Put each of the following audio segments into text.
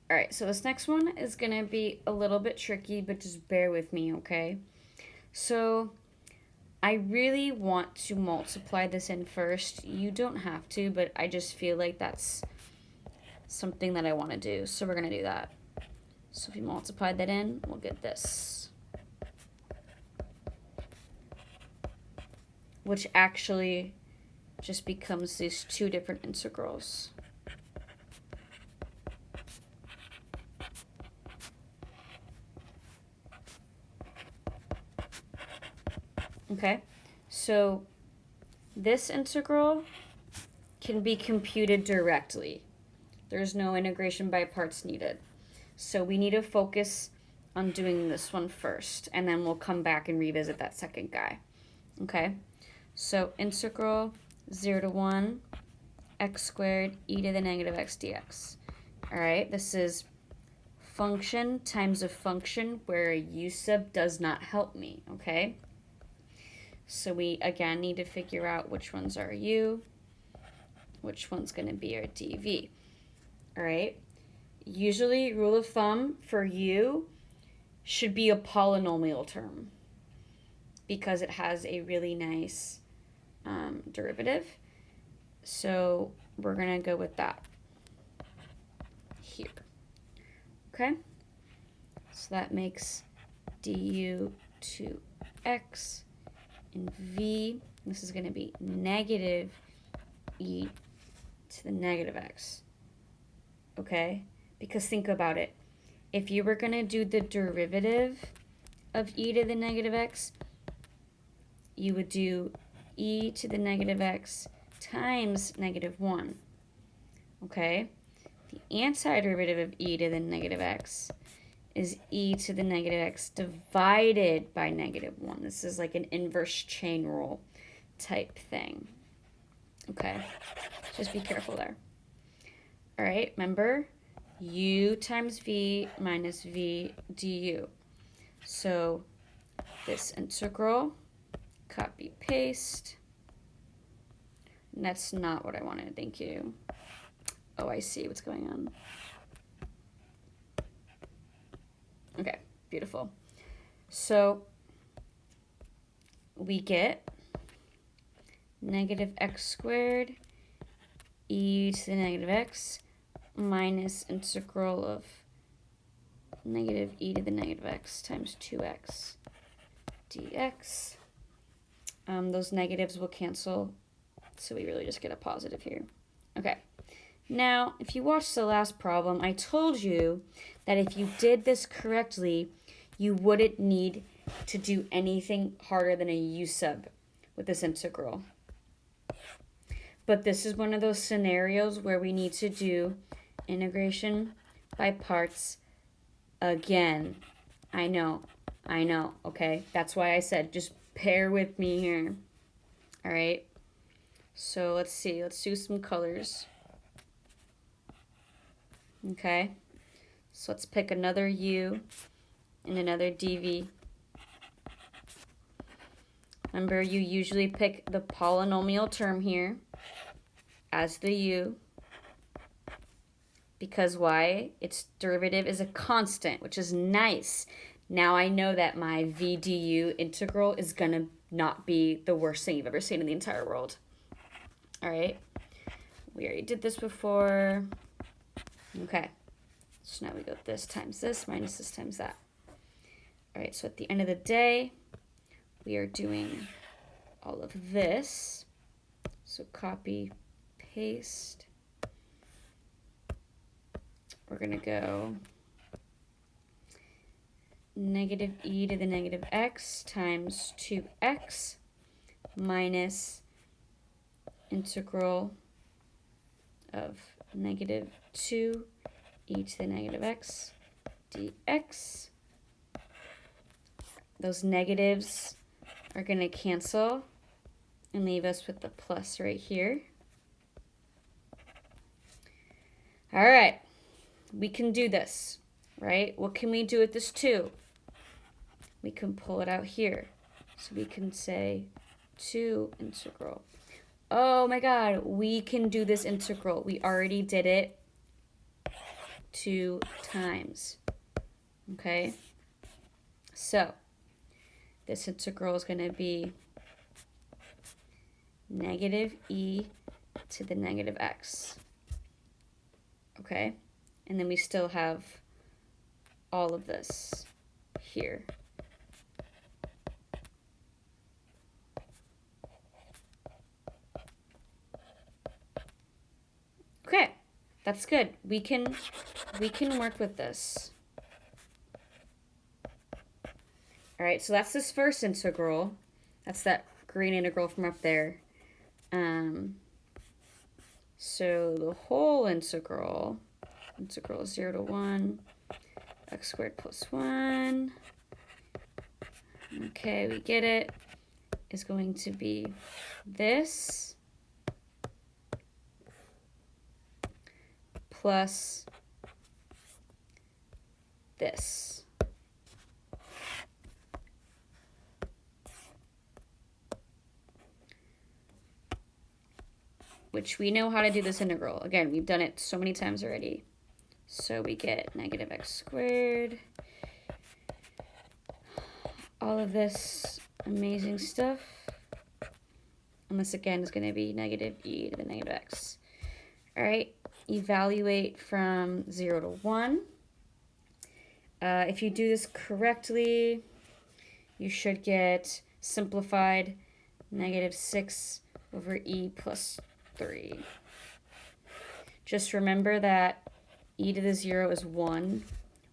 All right, so this next one is going to be a little bit tricky, but just bear with me, okay? So I really want to multiply this in first. You don't have to, but I just feel like that's something that I want to do. So we're going to do that. So if you multiply that in, we'll get this. Which actually just becomes these two different integrals. Okay, so this integral can be computed directly. There's no integration by parts needed. So we need to focus on doing this one first, and then we'll come back and revisit that second guy. Okay, so integral 0 to 1 x squared e to the negative x dx. All right, this is function times a function where a u sub does not help me, okay? So we, again, need to figure out which one's our u, which one's going to be our dv. All right? Usually, rule of thumb for u should be a polynomial term because it has a really nice derivative. So we're going to go with that here. Okay? So that makes du to x and v. This is going to be negative e to the negative x. Okay? Because think about it. If you were going to do the derivative of e to the negative x, you would do e to the negative x times negative 1. Okay? The antiderivative of e to the negative x is e to the negative x divided by negative 1. This is like an inverse chain rule type thing. Okay? Just be careful there. All right, remember, u times v minus v du. So this integral, copy, paste. And that's not what I wanted, thank you. Oh, I see what's going on. Okay, beautiful. So we get negative x squared e to the negative x minus integral of negative e to the negative x times 2x dx. Those negatives will cancel, so we really just get a positive here. Okay. Now, if you watched the last problem, I told you that if you did this correctly, you wouldn't need to do anything harder than a u sub with this integral. But this is one of those scenarios where we need to do integration by parts again. I know, okay? That's why I said just bear with me here. All right? So let's see. Let's do some colors. Okay? So let's pick another u and another dv. Remember, you usually pick the polynomial term here as the u. Because why? Its derivative is a constant, which is nice. Now I know that my v du integral is going to not be the worst thing you've ever seen in the entire world. All right? We already did this before. Okay. So now we go this times this minus this times that. All right, so at the end of the day, we are doing all of this. So copy, paste. We're going to go negative e to the negative x times 2x minus integral of negative 2 e to the negative x dx. Those negatives are going to cancel and leave us with the plus right here. All right, we can do this, right? What can we do with this 2? We can pull it out here. So we can say 2 integral. Oh my God, we can do this integral. We already did it 2 times. Okay? So, this integral is going to be negative e to the negative x. Okay? And then we still have all of this here. Okay, that's good. We can work with this. All right, so that's this first integral. That's that green integral from up there. So the whole integral 0 to 1, x squared plus 1. Okay, we get it. Is going to be this plus this. Which we know how to do this integral. Again, we've done it so many times already. So we get negative x squared. All of this amazing stuff. And this again is going to be negative e to the negative x. All right, evaluate from 0 to 1. If you do this correctly, you should get simplified negative 6 over e plus 3. Just remember that e to the 0 is 1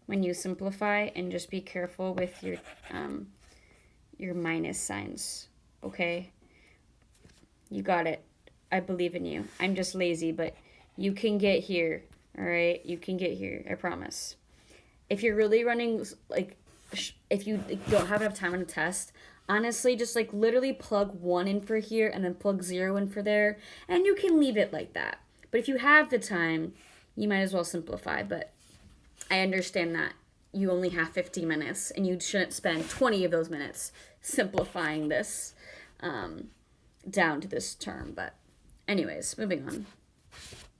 when you simplify, and just be careful with your minus signs, okay? You got it. I believe in you. I'm just lazy, but you can get here, all right? You can get here, I promise. If you're really running, like, if you don't have enough time on a test, honestly, just like literally plug 1 in for here and then plug 0 in for there, and you can leave it like that. But if you have the time, you might as well simplify. But I understand that you only have 15 minutes and you shouldn't spend 20 of those minutes simplifying this down to this term. But anyways, moving on.